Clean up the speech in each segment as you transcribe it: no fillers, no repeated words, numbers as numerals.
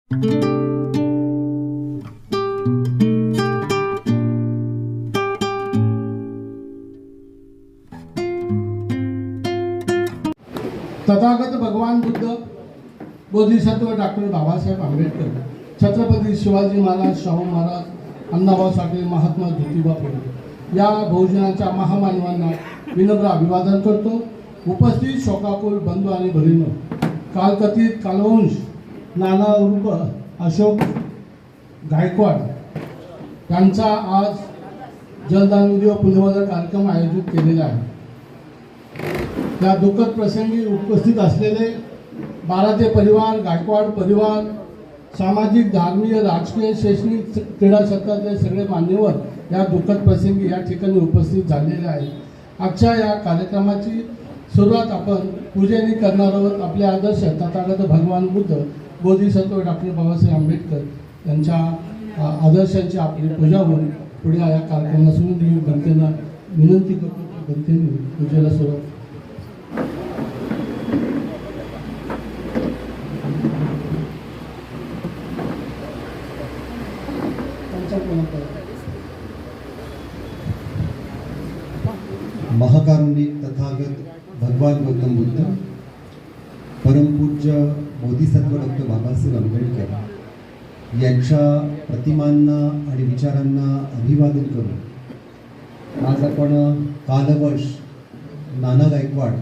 तथागत भगवान बुद्ध, बोधिसत्व डॉक्टर बाबासाहेब आंबेडकर, छत्रपती शिवाजी महाराज, शाहू महाराज, अण्णाभाऊ साठे, महात्मा ज्योतिबा फुले या बहुजनाच्या महामानवांना विनम्र अभिवादन करतो. उपस्थित शोकाकुल बंधू आणि भगिनींनो, कालकथित कालवंश नाना उर्फ अशोक गायकवाड यांचा आज जलदान विधी व पुण्यवंदन कार्यक्रम आयोजित केलेला आहे. या दुःखद प्रसंगी उपस्थित असलेले बाराचे परिवार, गायकवाड परिवार, सामाजिक, धार्मिक, राजकीय, शैक्षणिक, क्रीडा क्षेत्रातले सगळे मान्यवर या दुःखद प्रसंगी या ठिकाणी उपस्थित झालेले आहेत. आजच्या या कार्यक्रमाची सुरुवात आपण पूजेने करणार आहोत. आपले आदर्श तथागत भगवान बुद्ध, बोधिसत्व डॉक्टर बाबासाहेब आंबेडकर यांच्या आदर्शांची आपली पूजा होऊन पुढे या कार्यक्रमाला सुरू देऊन जनतेला विनंती करतो. जनतेने पूजेला सुरुवात. महाकारुणिक तथागत भगवान गौतम बुद्ध, परमपूज्य बोधिसत्व डॉक्टर बाबासाहेब आंबेडकर यांच्या प्रतिमांना आणि विचारांना अभिवादन करून आज आपण कालवश नाना गायकवाड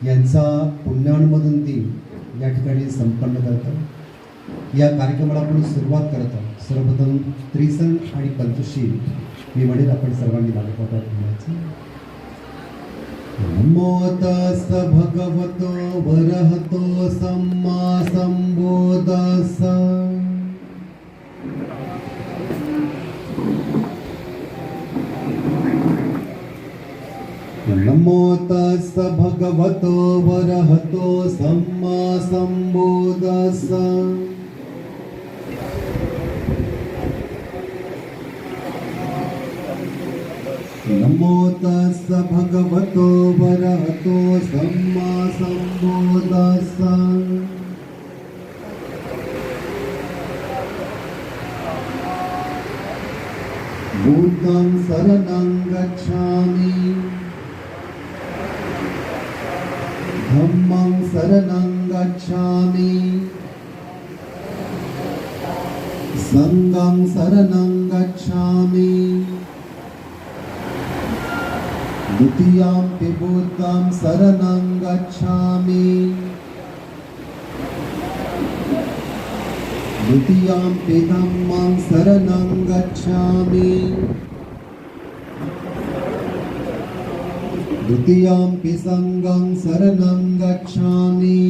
यांचा पुण्याणमधून दिन या ठिकाणी संपन्न करतो. या कार्यक्रमाला आपण सुरुवात करत आहोत. सर्वप्रथम त्रिसण आणि पंचशील मी म्हणेल आपण सर्वांनी लागोपाठ म्हणायचं. नमो तस् भगवतो वरहतो सम्मा संबुद्धस्स. नमो तस् भगवतो वरहतो सम्मा संबुद्धस्स. नमो तस् भगवतो वरहतो सम्मा संबुद्धस्स. बुद्धं शरणं गच्छामि, धम्मं शरणं गच्छामि, संघं शरणं गच्छामि, द्वितीयंपि बुद्धं शरणं गच्छामि, द्वितीयंपि धम्मं शरणं गच्छामि, द्वितीयंपि संघं शरणं गच्छामि,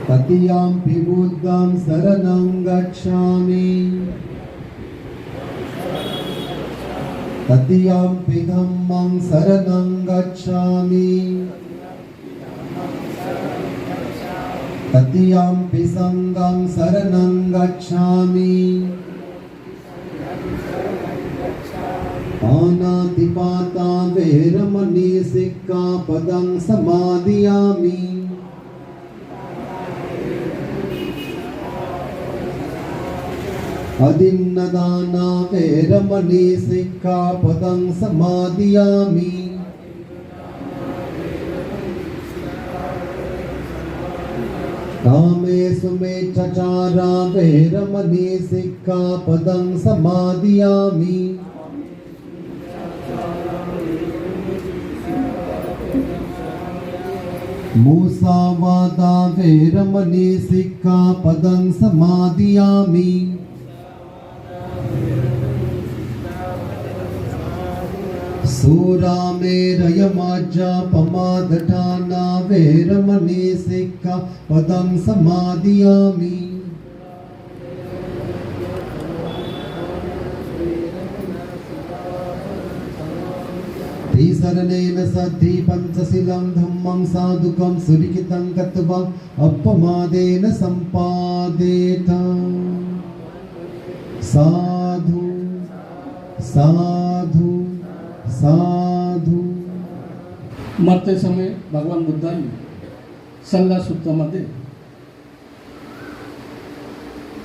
तृतीयंपि बुद्धं शरणं गच्छामि, तृतीयंपि धम्मं शरणं गच्छामि, तृतीयंपि संघं शरणं गच्छामि. पानातिपाता वेरमणि सिक्खापदं समादियामि. अदिन्नदाना वेरमणि सिक्खापदं समादियामि. कामेषु मेच्छचारा वेरमणि सिक्खापदं समादियामि. मुसावादा वेरमणि सिक्खापदं समादियामि. सूरामेरयमाज्जापमादठाना वेरमणि सिक्खापदं समादियामि. त्रिसरणेन सद्धि पंचशीलं धम्मं साधुकं सुलिखितं कृत्वा अपमादेन सम्पादेत. साधु साधु साधु. मरते समय भगवान बुद्धांनी सल्लासूत्रामध्ये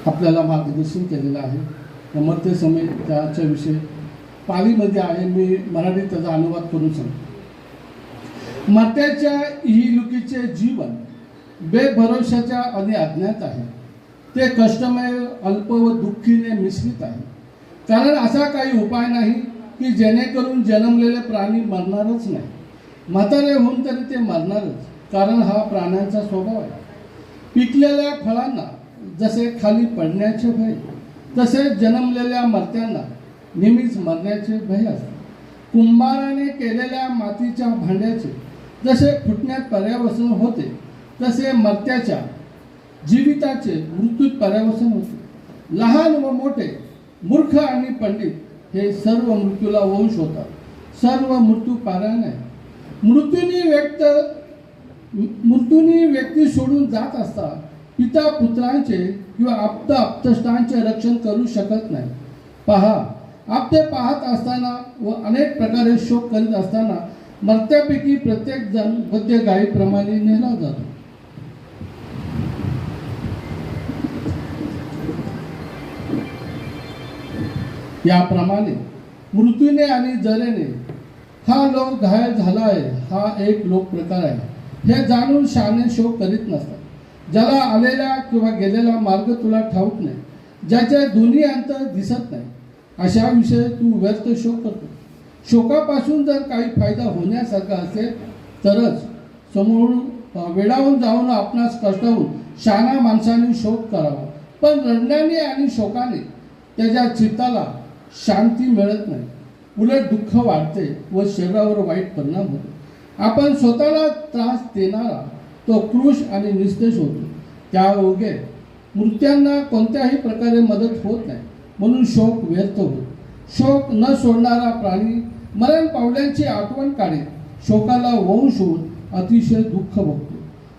आपल्याला मार्गदर्शन केलेलं आहे. मर्त्य समय त्याच्या विषयी पालीमध्ये आहे, मी मराठीत त्याचा अनुवाद करून सांगतो. मर्त्याच्या इहलुकीचे जीवन बेभरोशाच्या आणि अज्ञात आहे. ते कष्टमय, अल्प व दुःखीने मिश्रित आहे. कारण असा काही उपाय नाही की जेणेकरून जन्मलेले प्राणी मरणारच नाही. म्हातारे होऊन तरी ते मरणारच, कारण हा प्राण्यांचा स्वभाव आहे. पिकलेल्या फळांना जसे खाली पडण्याचे भय, तसेच जन्मलेल्या मर्त्यांना नेहमीच मरण्याचे भय असते. कुंभाराने केलेल्या मातीच्या भांड्याचे जसे फुटण्यात पर्यावसन होते, तसे मर्त्याच्या जीविताचे मृत्यूत पर्यावसन होते. लहान व मोठे, मूर्ख आणि पंडित हे सर्व मृत्यूला वंश होतात. सर्व मृत्यू पारायण आहे. मृत्यूनी व्यक्ती सोडून जात असता पिता पुत्रांचे किंवा आप्तष्टांचे रक्षण करू शकत नाही. पहा, आपते पाहत असताना व अनेक प्रकारे शोक करीत असताना मर्त्यापैकी प्रत्येक जण वद्य गायीप्रमाणे नेला जातो. याप्रमाणे मृत्यूने आणि जरेने हा लोक घायल झाला आहे, हा एक लोक प्रकार आहे. हे जाणून शहाणे शोक करीत नसतात. ज्याला आलेला किंवा गेलेला मार्ग तुला ठाऊक नाही, ज्याचे दोन्ही अंतर दिसत नाही, अशा विषयी तू व्यर्थ शोक करतो. शोकापासून जर काही फायदा होण्यासारखा असेल तरच समोर वेडावून जाऊन आपणास कष्ट होऊन शहाणा माणसाने शोक करावा. पण रडण्याने आणि शोकाने त्याच्या चित्ताला शांती मिळत नाही, उलट दुःख वाढते व शरीरावर वाईट परिणाम होतो. आपण स्वतःला त्रास देणारा तो क्रूश आणि निस्तेज होतो. त्यायोगे मृत्यांना कोणत्याही प्रकारे मदत होत नाही, म्हणून शोक व्यर्थ होतो. शोक न सोडणारा प्राणी मरण पावल्यांची आठवण काढेल. शोकाला वंश होऊन अतिशय दुःख भोगतो.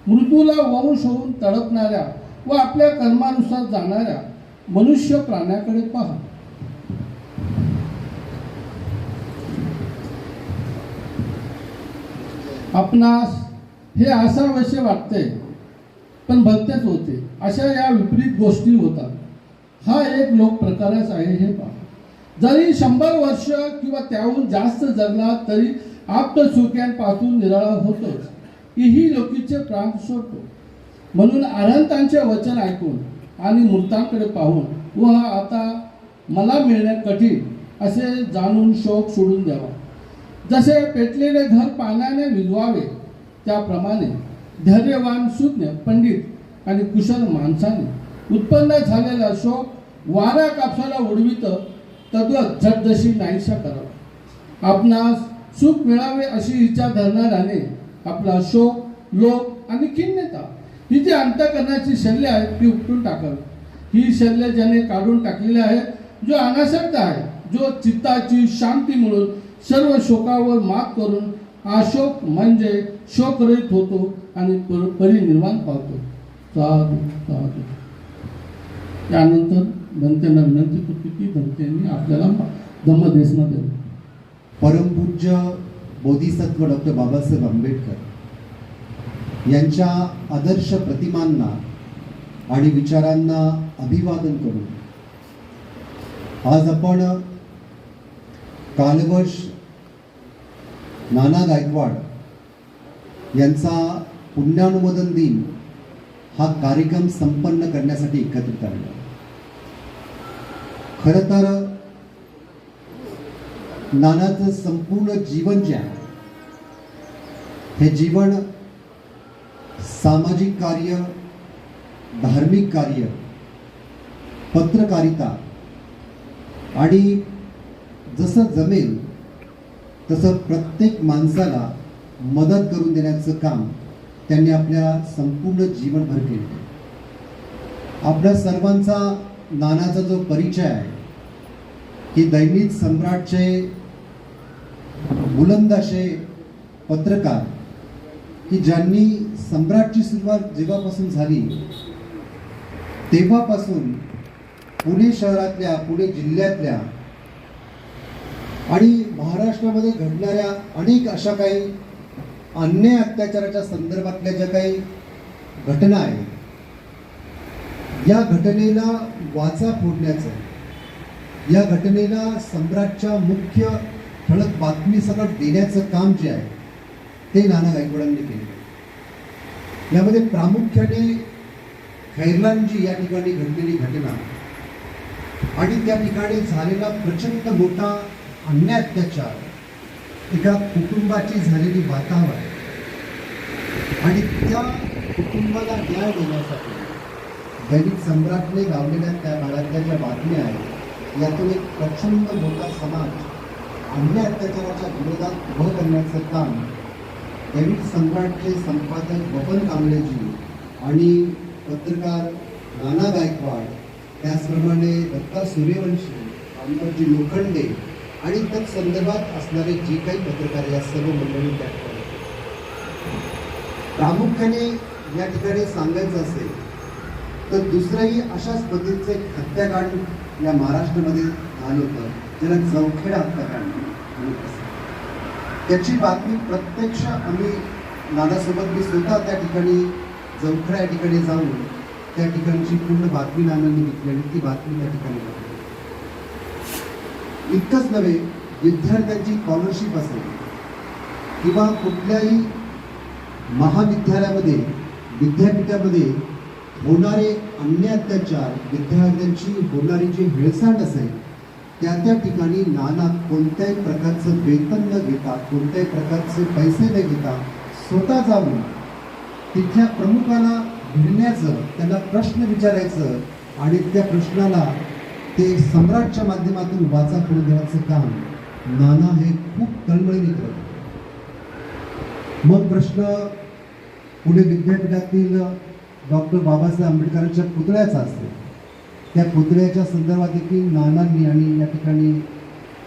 मृत्यूला वंश होऊन तडपणाऱ्या व आपल्या कर्मानुसार जाणाऱ्या मनुष्य प्राण्याकडे पहा. आपणास हे असावश्य वाटते, पण भलतेच होते. अशा या विपरीत गोष्टी होतात. हा एक लोक प्रकारच आहे हे पहा. जरी 100 वर्ष किंवा त्याहून जास्त जगला तरी आप्तसुख्यांपासून निराळा होतोच. ही लोकीचे प्राण सोडतो. म्हणून अनंतांचे वचन ऐकून आणि मृतांकडे पाहून व हा आता मला मिळणे कठीण असे जाणून शोक सोडून द्यावा. जसे पेटलेले घर पाण्याने विझवावे, त्याप्रमाणे धैर्यवान, सुज्ञ, पंडित आणि कुशल माणसाने उत्पन्न झालेला शोक वारा कापसाला उडवित तद्वत झटदशी नाहीसा करावा. आपणास सुख मिळावे अशी इच्छा धरणाऱ्याने आपला शोक, लोभ आणि खिन्नता ही जी अंतःकरणाची शल्य आहेत ती उपटून टाकावी. ही शल्य ज्याने काढून टाकलेली आहे, जो अनासक्त आहे, जो चित्ताची शांती मिळून सर्व शोकावर मात करून अशोक म्हणजे शोकरहित होतो आणि परिनिर्वाण पावतो. साधू साधू. त्यानंतर भंतेंना विनंती करतो की भंतेंनी आपल्याला धम्मदेशना द्यावी. परमपूज्य बोधिसत्व डॉक्टर बाबासाहेब आंबेडकर यांच्या आदर्श प्रतिमांना आणि विचारांना अभिवादन करून आज आपण कालवश नाना गायकवाड यांचा पुण्यानुमोदन दिन हा कार्यक्रम संपन्न करण्यासाठी एकत्रित आलो. खरं तर नानाचं संपूर्ण जीवन जे आहे हे जीवन सामाजिक कार्य, धार्मिक कार्य, पत्रकारिता आणि जसं जमेल तसं प्रत्येक माणसाला मदत करून देण्याचं काम त्यांनी आपल्या संपूर्ण जीवनभर केले. आपल्या सर्वांचा नानाचा जो परिचय आहे की दैनिक सम्राटचे बुलंद असे पत्रकार की ज्यांनी सम्राटची सुरुवात जेव्हापासून झाली तेव्हापासून पुणे शहरातल्या, पुणे जिल्ह्यातल्या आणि महाराष्ट्रामध्ये घडणाऱ्या अनेक अशा काही अन्याय अत्याचाराच्या संदर्भातल्या ज्या काही घटना आहे, या घटनेला वाचा फोडण्याचं, या घटनेला सम्राटच्या मुख्य ठळक बातमी सकट देण्याचं काम जे आहे ते नाना गायकवाडांनी केले. यामध्ये प्रामुख्याने खैरलांजी या ठिकाणी घडलेली घटना आणि त्या ठिकाणी झालेला प्रचंड मोठा अन्याय अत्याचार, एका कुटुंबाची झालेली वातावरण आणि त्या कुटुंबाला न्याय देण्यासाठी दैनिक सम्राटने लावलेल्या त्या काळातल्या ज्या बातम्या आहेत यातून एक प्रचंड मोठा समाज अन्याय अत्याचाराच्या विरोधात उभं करण्याचं काम दैनिक सम्राटचे संपादक बबन कांबळेजी आणि पत्रकार नाना गायकवाड, त्याचप्रमाणे दत्ता सूर्यवंशी, अंबाजी लोखंडे आणि त्या संदर्भात असणारे जे काही पत्रकार, या सर्व मंडळी त्या ठिकाणी. प्रामुख्याने या ठिकाणी सांगायचं असेल तर दुसरंही अशाच पद्धतीचं एक हत्याकांड या महाराष्ट्रामध्ये झालं होतं, ज्याला जवखेडा हत्याकांड म्हणत असतात. त्याची बातमी प्रत्यक्ष आम्ही नानासोबत मी स्वतः त्या ठिकाणी जवखेडा या ठिकाणी जाऊन त्या ठिकाणची पूर्ण बातमी नानांनी घेतली आणि ती बातमी त्या ठिकाणी घेतली. इतकंच नव्हे, विद्यार्थ्यांची स्कॉलरशिप असेल किंवा कुठल्याही महाविद्यालयामध्ये विद्यापीठामध्ये होणारे अन्याय अत्याचार, विद्यार्थ्यांची होणारी जी हेळसांड असेल त्या ठिकाणी नाना कोणत्याही प्रकारचं वेतन न घेता, कोणत्याही प्रकारचे पैसे न घेता स्वतः जाऊन तिथल्या प्रमुखाला भिडण्याचं, त्यांना प्रश्न विचारायचं आणि त्या प्रश्नाला ते सम्राटच्या माध्यमातून वाचा करून देण्याचं काम नाना हे खूप तळमळीने करत. मग प्रश्न पुणे विद्यापीठातील डॉक्टर बाबासाहेब आंबेडकरांच्या पुतळ्याचा असतो. त्या पुतळ्याच्या संदर्भात देखील नानांनी आणि या ठिकाणी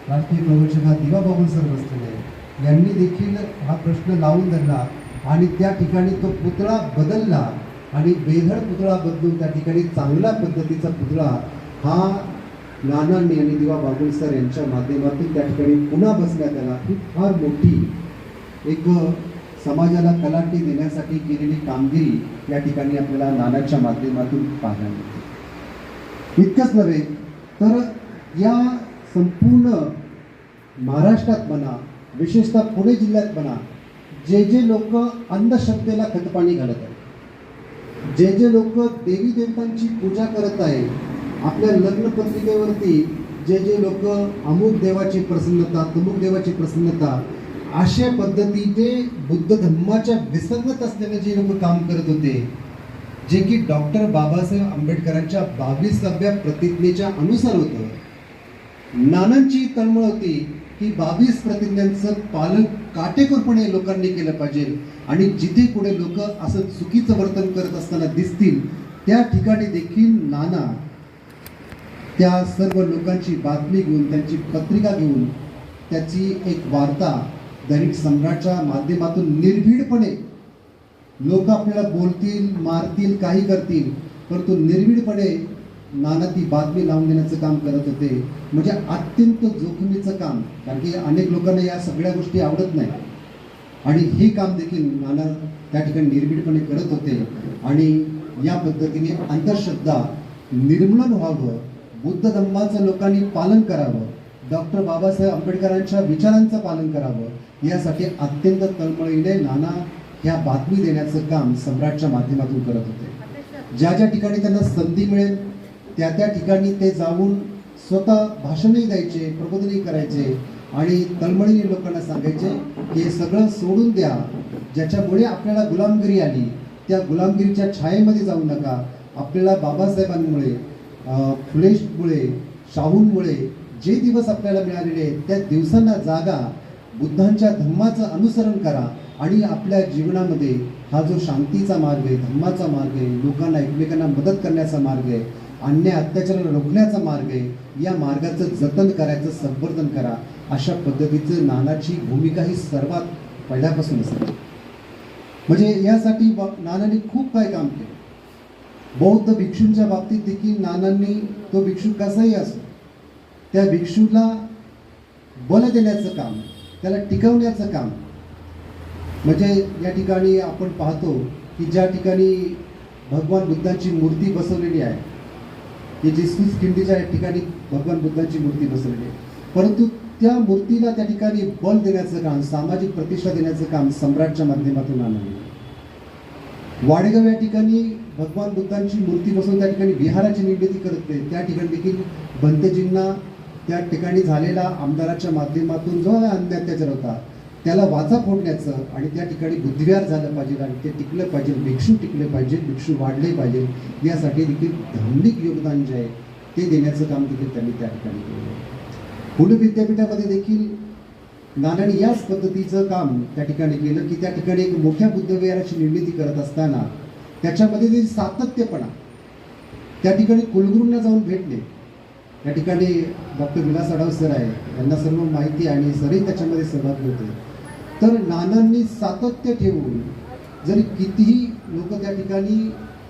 राष्ट्रीय प्रवचक हा दिवा बाबूल सर बसलेले यांनी देखील हा प्रश्न लावून धरला आणि त्या ठिकाणी तो पुतळा बदलला आणि बेधड पुतळा बदलून त्या ठिकाणी चांगल्या पद्धतीचा पुतळा हा नानांनी आणि दिवा बाबूल सर यांच्या माध्यमातून त्या ठिकाणी पुन्हा बसण्यात आला. ही फार मोठी एक समाजाला कलाटणी देण्यासाठी केलेली कामगिरी या ठिकाणी आपल्याला नानाच्या माध्यमातून पाहायला मिळते. इतकंच नव्हे तर या संपूर्ण महाराष्ट्रात म्हणा, विशेषतः पुणे जिल्ह्यात म्हणा, जे लोक अंधश्रद्धेला खतपाणी घालत आहेत, जे लोक देवी देवतांची पूजा करत आहे, आपल्या लग्न पत्रिकेवरती जे लोक अमुक देवाची प्रसन्नता, तमुक देवाची प्रसन्नता अशा पद्धतीने बुद्ध धर्माच्या विसंगत असलेले जे लोक काम करत होते, जे की डॉक्टर बाबासाहेब आंबेडकरांच्या 22व्या प्रतिज्ञेच्या अनुसार होतं. नानांची तळमळ होती की 22 प्रतिज्ञांचं पालन काटेकोरपणे लोकांनी केलं पाहिजे आणि जिथे पुढे लोक असं चुकीचं वर्तन करत असताना दिसतील त्या ठिकाणी देखील नाना त्या सर्व लोकांची बातमी घेऊन, त्यांची पत्रिका घेऊन, त्याची एक वार्ता दैनिक सम्राटच्या माध्यमातून निर्भीडपणे, लोक आपल्याला बोलतील, मारतील, काही करतील, परंतु निर्भीडपणे नाना ती बातमी लावून देण्याचं काम करत होते. म्हणजे अत्यंत जोखमीचं काम, कारण की अनेक लोकांना या सगळ्या गोष्टी आवडत नाही आणि हे काम देखील नाना त्या ठिकाणी निर्भीडपणे करत होते. आणि या पद्धतीने अंधश्रद्धा निर्मूलन व्हावं, बुद्ध धम्माचं लोकांनी पालन करावं, डॉक्टर बाबासाहेब आंबेडकरांच्या विचारांचं पालन करावं, यासाठी अत्यंत तळमळीने नाना ह्या बातमी देण्याचं काम सम्राटच्या माध्यमातून करत होते. ज्या ज्या ठिकाणी त्यांना संधी मिळेल त्या ठिकाणी ते जाऊन स्वतः भाषणही द्यायचे, प्रबोधनही करायचे आणि तळमळीने लोकांना सांगायचे की हे सगळं सोडून द्या, ज्याच्यामुळे आपल्याला गुलामगिरी आली त्या गुलामगिरीच्या छायेमध्ये जाऊ नका. आपल्याला बाबासाहेबांमुळे, फुलेमुळे, शाहूंमुळे जे दिवस आपल्याला मिळालेले आहेत त्या दिवसांना जागा, बुद्धांच्या धम्माचं अनुसरण करा आणि आपल्या जीवनामध्ये हा जो शांतीचा मार्ग आहे, धम्माचा मार्ग आहे, लोकांना एकमेकांना मदत करण्याचा मार्ग आहे, अन्याय अत्याचाराला रोखण्याचा मार्ग आहे, या मार्गाचं जतन करायचं, संवर्धन करा. अशा पद्धतीचं नानाची भूमिका ही सर्वात पहिल्यापासून असते. म्हणजे यासाठी नानांनी खूप काही काम केलं. बौद्ध भिक्षूंच्या बाबतीत देखील नानांनी, तो भिक्षू कसाही असो, त्या भिक्षूला बल देण्याचं काम, त्याला टिकवण्याचं काम. म्हणजे या ठिकाणी आपण पाहतो की ज्या ठिकाणी भगवान बुद्धांची मूर्ती बसवलेली आहे, की जिसूस खिंडीच्या ठिकाणी भगवान बुद्धांची मूर्ती बसवलेली आहे, परंतु त्या मूर्तीला त्या ठिकाणी बल देण्याचं काम, सामाजिक प्रतिष्ठा देण्याचं काम सम्राटच्या माध्यमातून आणलं. वाडेगाव या ठिकाणी भगवान बुद्धांची मूर्ती बसवून त्या ठिकाणी विहाराची निर्मिती करत नाही. त्या ठिकाणी देखील बंतेजींना त्या ठिकाणी झालेला आमदाराच्या माध्यमातून जो अन्याय अत्याचार होता त्याला वाचा फोडण्याचं आणि त्या ठिकाणी बुद्धिविहार झालं पाहिजे आणि ते टिकलं पाहिजे, भिक्षू टिकले पाहिजे, भिक्षू वाढले पाहिजे, यासाठी देखील धार्मिक योगदान जे आहे ते देण्याचं काम देखील त्यांनी त्या ठिकाणी केलं. पुणे विद्यापीठामध्ये देखील नानांनी याच पद्धतीचं काम त्या ठिकाणी केलं की त्या ठिकाणी एक मोठ्या बुद्धविहाराची निर्मिती करत असताना त्याच्यामध्ये जे सातत्यपणा, त्या ठिकाणी कुलगुरूंना जाऊन भेटले. त्या ठिकाणी डॉक्टर विलास आढाव सर आहे, यांना सर्व माहिती आणि सरही त्याच्यामध्ये सहभागी होते. तर नानांनी सातत्य ठेवून जरी कितीही लोक त्या ठिकाणी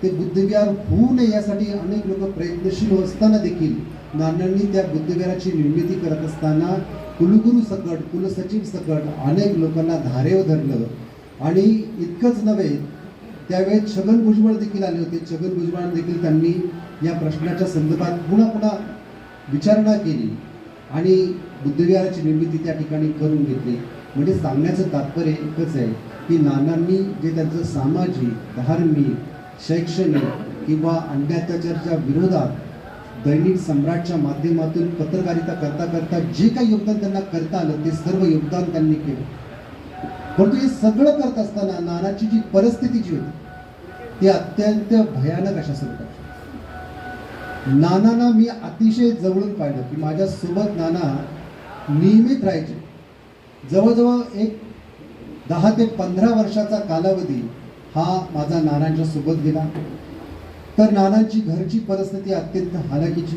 ते बुद्धविहार होऊ नये यासाठी अनेक लोक प्रयत्नशील असताना देखील नानांनी त्या बुद्धविहाराची निर्मिती करत असताना कुलगुरू सकट, कुलसचिव सकट अनेक लोकांना धारेवर धरलं. आणि इतकंच नव्हे, त्यावेळेस छगन भुजबळ देखील आले होते. छगन भुजबळ देखील त्यांनी या प्रश्नाच्या संदर्भात पुन्हा पुन्हा विचारणा केली आणि बुद्धविहाराची निर्मिती त्या ठिकाणी करून घेतली. म्हणजे सांगण्याचं तात्पर्य एकच आहे की नानांनी जे त्यांचं सामाजिक, धार्मिक, शैक्षणिक किंवा अन्याय अत्याचाराच्या विरोधात दैनिक सम्राटच्या माध्यमातून पत्रकारिता करता करता जे काही योगदान त्यांना करता आलं ते सर्व योगदान त्यांनी केलं. परंतु हे सगळं करत असताना नानाची जी परिस्थिती जी होती ती अत्यंत भयानक अशा स्वरूपाची. नानांना मी अतिशय जवळून पाहिलं की माझ्यासोबत नाना नियमित राहायचे. जवळजवळ एक 10 ते 15 वर्षाचा कालावधी हा माझा नानांच्या सोबत गेला. तर नानांची घरची परिस्थिती अत्यंत हालाकीची.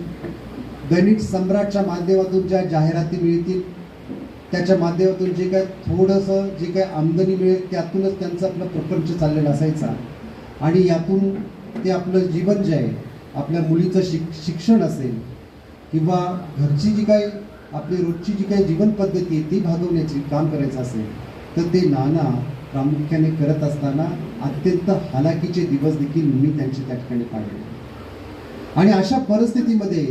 दैनिक सम्राटच्या माध्यमातून ज्या जाहिराती मिळतील त्याच्या माध्यमातून जे काय थोडंसं जे काय आमदनी मिळेल त्यातूनच त्यांचा आपला प्रपंच चाललेला असायचा. आणि यातून ते आपलं जीवन जे आहे, आपल्या मुलीचं शिक्षण असेल किंवा घरची जी काही आपली रोजची जी काही जीवन पद्धती आहे ती भागवण्याची काम करायचं असेल तर ते नाना प्रामुख्याने करत असताना अत्यंत हालाकीचे दिवस देखील मी त्यांचे त्या ठिकाणी पाहिले. आणि अशा परिस्थितीमध्ये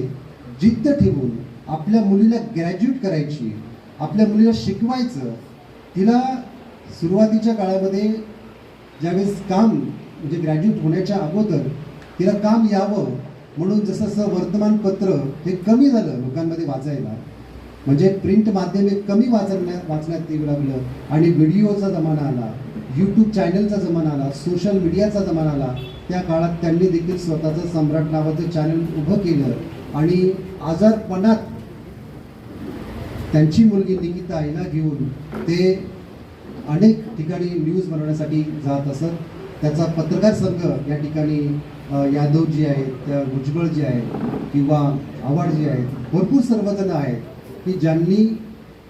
जिद्द ठेवून आपल्या मुलीला ग्रॅज्युएट करायची, आपल्या मुलीला शिकवायचं. तिला सुरुवातीच्या काळामध्ये ज्यावेळेस काम म्हणजे ग्रॅज्युएट होण्याच्या अगोदर तिला काम यावं म्हणून जसं वर्तमानपत्र हे कमी झालं लोकांमध्ये वाचायला, म्हणजे प्रिंट माध्यमे कमी वाचण्यात येऊ लागलं आणि व्हिडिओचा जमाना आला, यूट्यूब चॅनलचा जमाना आला, सोशल मीडियाचा जमाना आला. त्या काळात त्यांनी देखील स्वतःचं सम्राट नावाचं चॅनल उभं केलं आणि आजारपणात त्यांची मुलगी निकिता आईला घेऊन ते अनेक ठिकाणी न्यूज बनवण्यासाठी जात असत. त्याचा पत्रकार संघ या ठिकाणी यादवजी आहेत, त्या भुजबळजी आहेत किंवा आव्हाडजी आहेत, भरपूर सर्वजण आहेत की ज्यांनी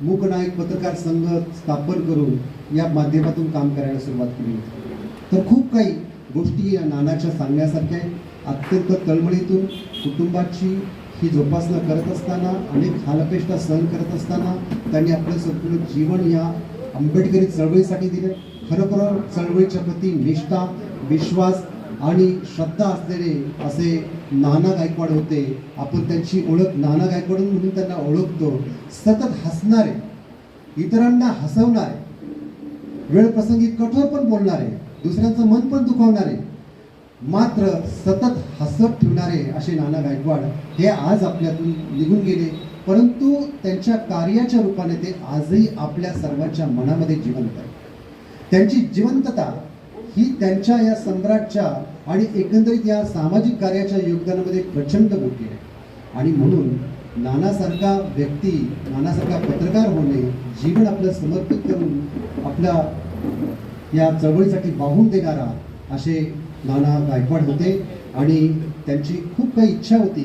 मूकनायक पत्रकार संघ स्थापन करून या माध्यमातून काम करायला सुरुवात केली होती. तर खूप काही गोष्टी या नानाच्या सांगण्यासारख्या आहेत. अत्यंत तळमळीतून कुटुंबाची ही जोपासना करत असताना, अनेक हालअपेष्टा सहन करत असताना त्यांनी आपलं संपूर्ण जीवन या आंबेडकरी चळवळीसाठी दिलं. खरोखर चळवळीच्या प्रती निष्ठा, विश्वास आणि श्रद्धा असलेले असे नाना गायकवाड होते. आपण त्यांची ओळख नाना गायकवाड म्हणून त्यांना ओळखतो. सतत हसणारे, इतरांना हसवणारे, वेळ प्रसंगी कठोर पण बोलणारे, दुसऱ्यांचं मन पण दुखावणारे, मात्र सतत हसत ठेवणारे असे नाना गायकवाड हे आज आपल्यातून निघून गेले. परंतु त्यांच्या कार्याच्या रूपाने ते आजही आपल्या सर्वांच्या मनामध्ये जिवंत आहे. त्यांची जिवंतता ही त्यांच्या या सम्राटच्या आणि एकंदरीत या सामाजिक कार्याच्या योगदानामध्ये प्रचंड मोठी आहे. आणि म्हणून नानासारखा व्यक्ती, नानासारखा पत्रकार होणे, जीवन आपलं समर्पित करून आपल्या या चळवळीसाठी वाहून देणारा असे नाना गायकवाड होते. आणि त्यांची खूप काही इच्छा होती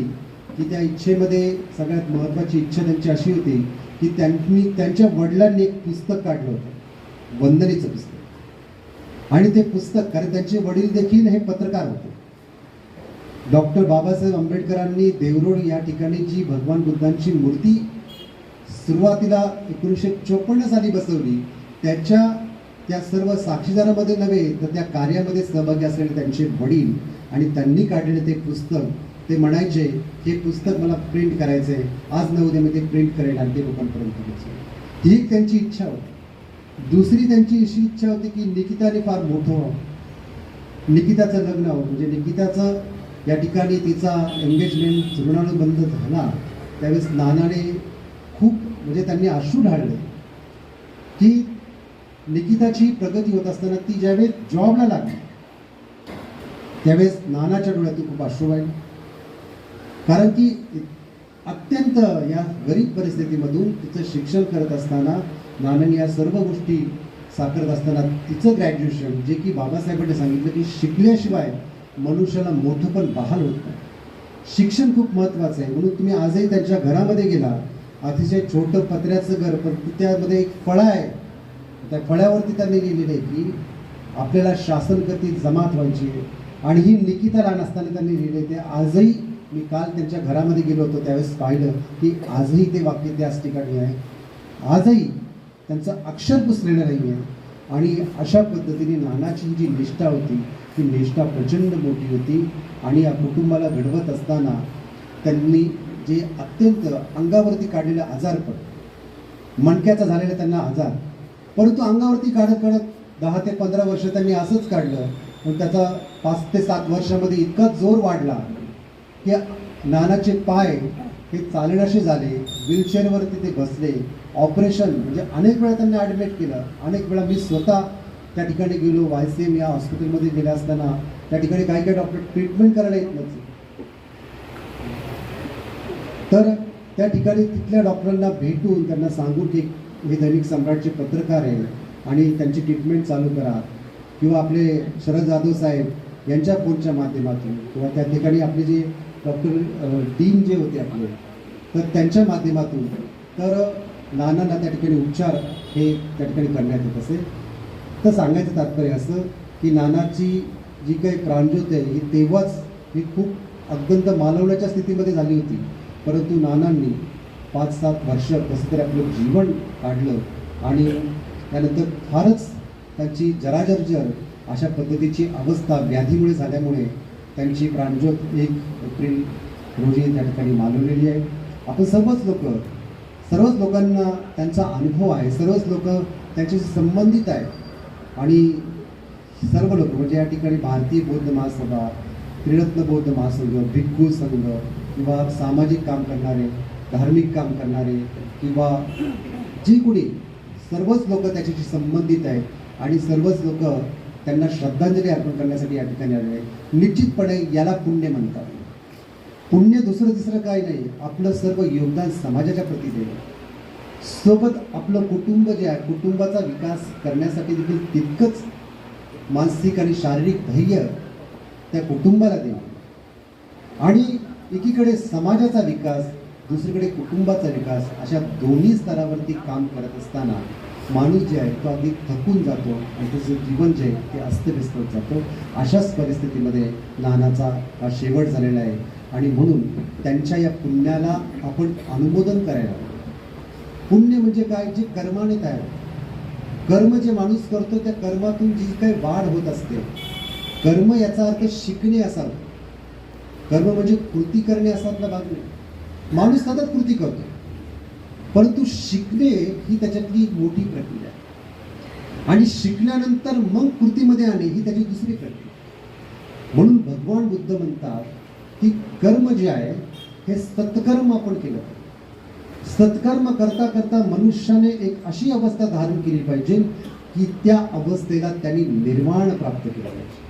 की त्या इच्छेमध्ये सगळ्यात महत्त्वाची इच्छा त्यांची अशी होती की त्यांनी त्यांच्या वडिलांनी एक पुस्तक काढलं होतं, वंदनीचं पुस्तक. आणि ते पुस्तक, कारण त्यांचे वडील देखील हे पत्रकार होते. डॉक्टर बाबासाहेब आंबेडकरांनी देवरोड या ठिकाणी जी भगवान बुद्धांची मूर्ती सुरुवातीला 1954 साली बसवली, त्याच्या त्या सर्व साक्षीदारामध्ये नव्हे तर त्या कार्यामध्ये सहभागी असलेले त्यांचे वडील आणि त्यांनी काढलेले ते पुस्तक, ते म्हणायचे हे पुस्तक मला प्रिंट करायचं आहे, आज न उद्या मी ते प्रिंट करेन आणि ते लोकांपर्यंत पोहोचेल. ही एक त्यांची इच्छा होती. दुसरी त्यांची अशी इच्छा होती की निकिताने फार मोठं व्हावं, निकिताचं लग्न व्हावं. म्हणजे निकिताचं या ठिकाणी तिचा एंगेजमेंट ऋणानुबंध झाला त्यावेळेस नानाने खूप म्हणजे त्यांनी अश्रू ढाळले की निकिताची प्रगती होत असताना ती ज्यावेळेस जॉबला लागली त्यावेळेस नानाच्या डोळ्यातून खूप अश्रू वाहिले. कारण की अत्यंत या गरीब परिस्थितीमधून तिचं शिक्षण करत असताना नानाने या सर्व गोष्टी साकारत असताना तिचं ग्रॅज्युएशन, जे की बाबासाहेबांनी सांगितलं की शिकल्याशिवाय मनुष्याला मोठं पण बहाल होत नाही, शिक्षण खूप महत्त्वाचं आहे. म्हणून तुम्ही आजही त्यांच्या घरामध्ये गेला, अतिशय छोटं पत्र्याचं घर, पण त्यामध्ये एक फळा आहे, त्या फळ्यावरती त्यांनी लिहिलेलं आहे की आपल्याला शासनकर्ती जमात व्हायची आहे. आणि ही निकिता लहान असताना त्यांनी लिहिले ते आजही, मी काल त्यांच्या घरामध्ये गेलो होतो त्यावेळेस पाहिलं की आजही ते वाक्य त्याच ठिकाणी आहे, आजही त्यांचं अक्षर पुसलेलं नाही आहे. आणि अशा पद्धतीने नानाची जी निष्ठा होती ती निष्ठा प्रचंड मोठी होती. आणि या कुटुंबाला घडवत असताना त्यांनी जे अत्यंत अंगावरती काढलेलं आजारपण, मणक्याचा झालेला त्यांना आजार, परंतु अंगावरती काढत काढत 10 ते 15 वर्ष त्यांनी असंच काढलं. पण त्याचा 5 ते 7 वर्षामध्ये इतका जोर वाढला की नानाचे पाय हे चालण्याशी झाले, व्हीलचेअरवरती ते बसले. ऑपरेशन म्हणजे अनेक वेळा त्यांनी ॲडमिट केलं, अनेक वेळा मी स्वतः त्या ठिकाणी गेलो. YCM या हॉस्पिटलमध्ये गेले असताना त्या ठिकाणी काही काही डॉक्टर ट्रीटमेंट करायला येत नव्हते, तर त्या ठिकाणी तिथल्या डॉक्टरांना भेटून त्यांना सांगून की हे दैनिक सम्राटचे पत्रकार आहे आणि त्यांची ट्रीटमेंट चालू करा, किंवा आपले शरद जाधव साहेब यांच्या फोनच्या माध्यमातून, किंवा त्या ठिकाणी आपले जे डॉक्टर डीन जे होते आपले, तर त्यांच्या माध्यमातून तर नानांना त्या ठिकाणी उपचार हे त्या ठिकाणी करण्यात येत असे. तर सांगायचं तात्पर्य असं की नानाची जी काही प्राणज्योत आहे ही तेव्हाच ही खूप अत्यंत मालवण्याच्या स्थितीमध्ये झाली होती, परंतु नानांनी 5-7 वर्ष कसं तरी आपलं जीवन काढलं आणि त्यानंतर फारच त्यांची जराजर्जर अशा पद्धतीची अवस्था व्याधीमुळे झाल्यामुळे त्यांची प्राणज्योत 1 एप्रिल रोजी त्या ठिकाणी मालवलेली आहे. आपण सर्वच लोकांना त्यांचा अनुभव आहे, सर्वच लोक त्यांच्याशी संबंधित आहेत. आणि सर्व लोक म्हणजे या ठिकाणी भारतीय बौद्ध महासभा, त्रिरत्न बौद्ध महासंघ, भिक्खू संघ, किंवा सामाजिक काम करणारे, धार्मिक काम करणारे, किंवा जी कोणी सर्वच लोक त्याच्याशी संबंधित आहेत आणि सर्वच लोक त्यांना श्रद्धांजली अर्पण करण्यासाठी या ठिकाणी आलेले आहेत. निश्चितपणे याला पुण्य म्हणतात. पुण्य दुसरं तिसरं काही नाही, आपलं सर्व योगदान समाजाच्या प्रती देणं, सोबत आपलं कुटुंब जे आहे कुटुंबाचा विकास करण्यासाठी देखील तितकंच मानसिक आणि शारीरिक धैर्य त्या कुटुंबाला देणं, आणि एकीकडे समाजाचा विकास, दुसरीकडे कुटुंबाचा विकास, अशा दोन्ही स्तरावरती काम करत असताना माणूस जे आहे तो अगदी थकून जातो आणि त्याचं जीवन जे आहे ते अस्तव्यस्त होत जातो. अशाच परिस्थितीमध्ये नानाचा हा शेवट झालेला आहे. आणि म्हणून त्यांच्या या पुण्याला आपण अनुमोदन करायला. पुण्य म्हणजे काय, जे कर्माने तयार, कर्म जे माणूस करतो त्या कर्मातून जी काही वाढ होत असते. कर्म याचा अर्थ शिकणे असा, कर्म म्हणजे कृती करणे असा आपला भाग नाही. माणूस सतत कृती करतो, परंतु शिकणे ही त्याच्यातली मोठी प्रक्रिया आहे. आणि शिकल्यानंतर मग कृतीमध्ये आणणे ही त्याची दुसरी प्रक्रिया. म्हणून भगवान बुद्ध म्हणतात की कर्म जे आहे हे सत्कर्म आपण केलं पाहिजे. सत्कर्म करता करता मनुष्याने एक अशी अवस्था धारण केली पाहिजे की त्या अवस्थेला त्यांनी निर्वाण प्राप्त केलं पाहिजे,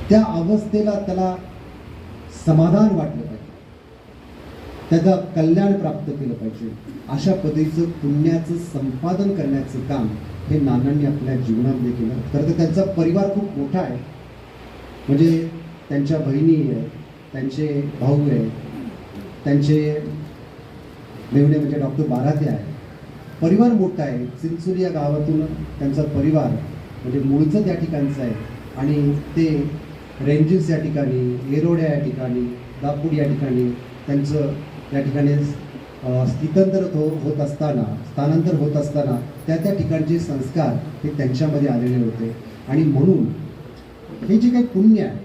त्या अवस्थेला त्याला समाधान वाटलं पाहिजे, त्याचं कल्याण प्राप्त केलं पाहिजे. अशा पद्धतीचं पुण्याचं संपादन करण्याचं काम हे नानांनी आपल्या जीवनामध्ये केलं. खरं तर त्यांचा परिवार खूप मोठा आहे, म्हणजे त्यांच्या बहिणी आहेत, त्यांचे भाऊ आहेत, त्यांचे मेवणे म्हणजे डॉक्टर बाराते आहे. परिवार मोठा आहे. चिंचोली या गावातून त्यांचा परिवार म्हणजे मूळचं त्या ठिकाणचं आहे आणि ते रेंजिस या ठिकाणी, येरोड्या या ठिकाणी, दापूर या ठिकाणी त्यांचं या ठिकाणी होत असताना, स्थानांतर होत असताना त्या ठिकाणचे संस्कार हे त्यांच्यामध्ये आलेले होते. आणि म्हणून हे जे काही पुण्य आहे,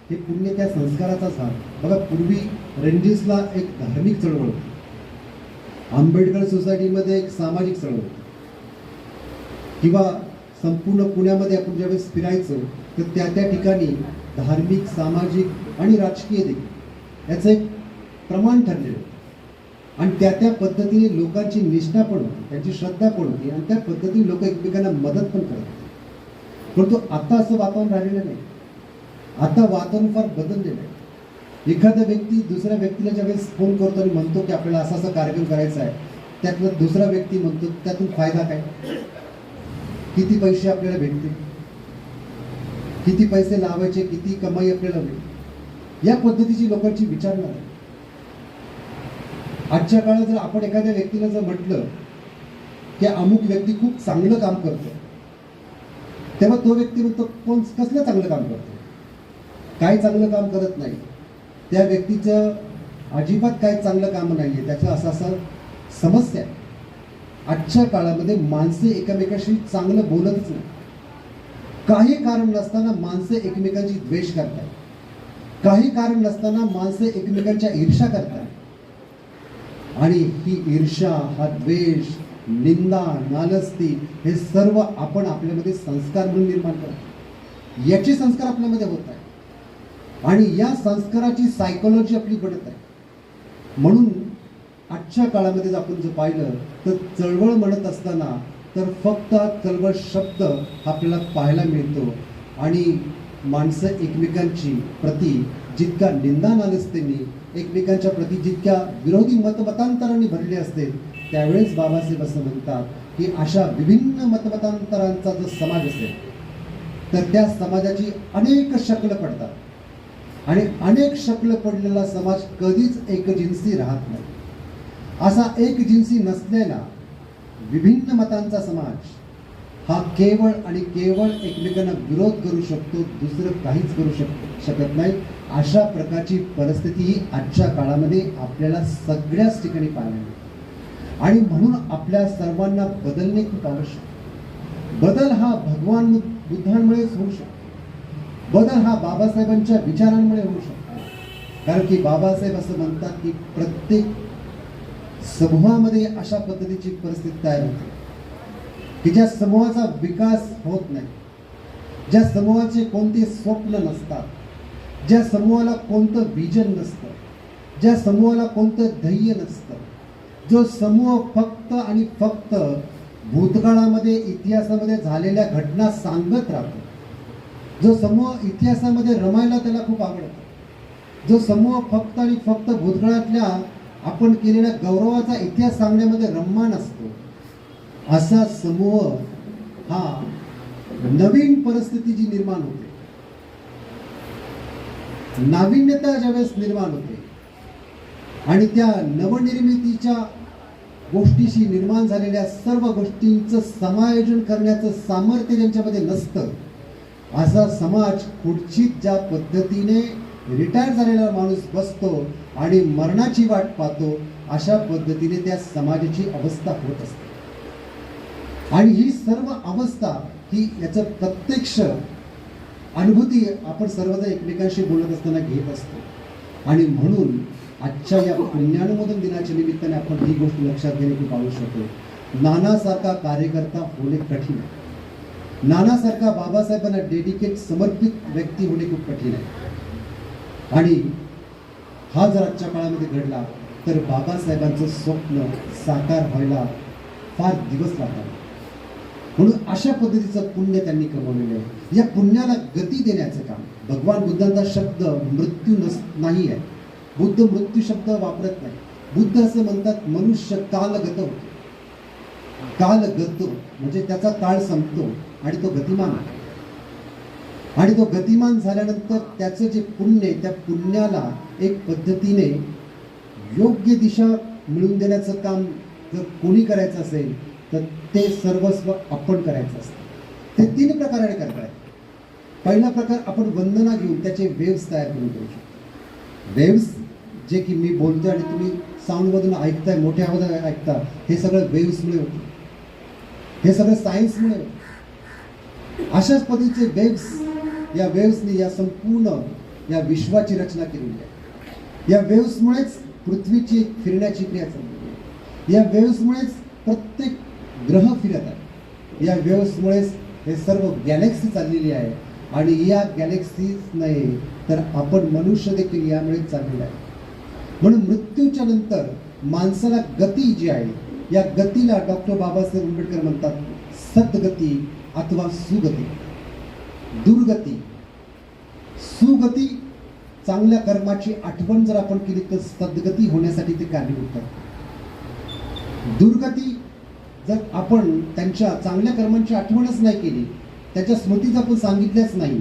हे पुण्य त्या संस्काराचाच भाग. बघा, पूर्वी रणजिसला एक धार्मिक चळवळ होती, आंबेडकर सोसायटीमध्ये एक सामाजिक चळवळ होती, किंवा संपूर्ण पुण्यामध्ये आपण ज्यावेळेस फिरायचो तर त्या ठिकाणी धार्मिक, सामाजिक आणि राजकीय देखील याचं एक प्रमाण ठरलेलं होतं. आणि त्या पद्धतीने लोकांची निष्ठा पण होती, त्यांची श्रद्धा पण होती, आणि त्या पद्धतीने लोक एकमेकांना मदत पण करत होते. परंतु आता असं वातावरण राहिलेलं नाही. आता वातावरण फार बदललेलं आहे. एखादा व्यक्ती दुसऱ्या व्यक्तीला ज्यावेळेस फोन करतो आणि म्हणतो की आपल्याला असा असा कार्यक्रम करायचा आहे, त्यातला दुसरा व्यक्ती म्हणतो त्यातून फायदा काय, किती पैसे आपल्याला भेटतील, किती पैसे लावायचे, किती कमाई आपल्याला होईल, या पद्धतीची लोकांची विचारणा आहे. आजच्या काळात जर आपण एखाद्या व्यक्तीला जर म्हटलं की अमुक व्यक्ती खूप चांगलं काम करतो, तेव्हा तो व्यक्ती म्हणतो कोण कसलं चांगलं काम करतो, काही चांगलं काम करत नाही, त्या व्यक्तीचं अजिबात काही चांगलं काम नाही आहे, त्याचं असं समस्या आहे. आजच्या काळामध्ये माणसे एकमेकांशी चांगलं बोलतच नाही. काही कारण नसताना माणसे एकमेकांची द्वेष करतात, काही कारण नसताना माणसे एकमेकांच्या ईर्ष्या करतात. आणि ही ईर्ष्या, हा द्वेष, निंदा, नालस्ती हे सर्व आपण आपल्यामध्ये संस्कार म्हणून निर्माण करतो. याचे संस्कार आपल्यामध्ये होत आहे आणि या संस्काराची सायकोलॉजी आपली बनत आहे. म्हणून आजच्या काळामध्ये जर आपण जर पाहिलं तर चळवळ म्हणत असताना तर फक्त चळवळ शब्द आपल्याला पाहायला मिळतो. आणि माणसं एकमेकांची प्रति जितका निंदा नालस्तेनी, एकमेकांच्या प्रति जितक्या विरोधी मतमतांतरांनी भरले असते, त्यावेळेस बाबासाहेब असं म्हणतात की अशा विभिन्न मतमतांतरांचा जर समाज असेल तर त्या समाजाची अनेक शक्ल पडतात आणि अनेक शक्ल पडलेला समाज कधीच एकजिन्सी राहत नाही. असा एकजिन्सी नसलेला विभिन्न मतांचा समाज हा केवळ आणि केवळ एकमेकांना विरोध करू शकतो, दुसरं काहीच करू शकत नाही. अशा प्रकारची परिस्थिती ही आजच्या काळामध्ये आपल्याला सगळ्याच ठिकाणी पाहायला मिळते. आणि म्हणून आपल्या सर्वांना बदलणे खूप आवश्यक. बदल हा भगवान बुद्धांमुळेच होऊ शकतो, बदल हा बाबासाहेबांच्या विचारांमुळे होऊ शकतो. कारण की बाबासाहेब असं म्हणतात की प्रत्येक समूहामध्ये अशा पद्धतीची परिस्थिती तयार होते की ज्या समूहाचा विकास होत नाही, ज्या समूहाचे कोणते स्वप्न नसतात, ज्या समूहाला कोणतं विजन नसतं, ज्या समूहाला कोणतं ध्येय नसतं, जो समूह फक्त आणि फक्त भूतकाळामध्ये, इतिहासामध्ये झालेल्या घटना सांगत राहतो, जो समूह इतिहासामध्ये रमायला त्याला खूप आवडतं, जो समूह फक्त आणि फक्त भूतकाळातल्या आपण केलेल्या गौरवाचा इतिहास सांगण्यामध्ये रममाण असतो, असा समूह हा नवीन परिस्थिती जी निर्माण होते, नाविन्यता ज्यावेळेस निर्माण होते आणि त्या नवनिर्मितीच्या गोष्टीशी निर्माण झालेल्या सर्व गोष्टींचं समायोजन करण्याचं सामर्थ्य ज्यांच्यामध्ये नसतं, असा समाज खुर्चीत ज्या पद्धतीने रिटायर झालेला माणूस बसतो आणि मरणाची वाट पाहतो, अशा पद्धतीने त्या समाजाची अवस्था होत असते. आणि ही सर्व अवस्था ही याचं प्रत्यक्ष अनुभूती आपण सर्वजण एकमेकांशी बोलत असताना घेत असतो. आणि म्हणून आजच्या या पुण्यानुमोदन दिनाच्या निमित्ताने आपण ही गोष्ट लक्षात घेणे खूप आवश्यक आहे. नानासारखा कार्यकर्ता होणे कठीण आहे, नानासारखा बाबासाहेबांना डेडिकेट समर्पित व्यक्ती होणे खूप कठीण आहे. आणि हा जर आजच्या काळामध्ये घडला तर बाबासाहेबांचं स्वप्न साकार व्हायला फार दिवस लागतात. म्हणून अशा पद्धतीचं पुण्य त्यांनी कमवलेलं आहे. या पुण्याला गती देण्याचं काम, भगवान बुद्धांचा शब्द मृत्यू नाही आहे, बुद्ध मृत्यू शब्द वापरत नाही. बुद्ध असं म्हणतात मनुष्य कालगत होतो, कालगत म्हणजे त्याचा काळ संपतो आणि तो गतिमान आहे. आणि तो गतिमान झाल्यानंतर त्याचं जे पुण्य, त्या पुण्याला एक पद्धतीने योग्य दिशा मिळवून देण्याचं काम जर कोणी करायचं असेल तर ते सर्वस्व आपण करायचं असतं. ते 3 प्रकाराने करतायत. पहिला प्रकार, आपण वंदना घेऊन त्याचे वेव्स तयार करून करू शकतो. वेव्स जे की मी बोलतोय आणि तुम्ही साऊंडमधून ऐकताय, मोठ्या आवाजात ऐकता, हे सगळं वेव्समुळे होतं, हे सगळं सायन्समुळे होतं. अशाच पद्धतीचे वेव्स, या वेव्सने या संपूर्ण या विश्वाची रचना केलेली आहे. या वेव्समुळेच पृथ्वीची फिरण्याची क्रिया चालली आहे. या वेव्समुळेच प्रत्येक ग्रह फिरत आहे. या वेव्समुळेच हे सर्व गॅलेक्सी चाललेली आहे. आणि या गॅलेक्सीच नाही तर आपण मनुष्य देखील यामुळेच चाललेला आहे. म्हणून मृत्यूच्या नंतर माणसाला गती जी आहे, या गतीला डॉक्टर बाबासाहेब आंबेडकर म्हणतात सद्गती अथवा सुगती. दुर्गती, सुगती, चांगल्या कर्माची आठवण जर आपण केली तर सद्गती होण्यासाठी ते कारणीभूत आहेत. दुर्गती जर आपण त्यांच्या चांगल्या कर्मांची आठवणच नाही केली, त्याच्या स्मृतीच आपण सांगितल्याच नाही,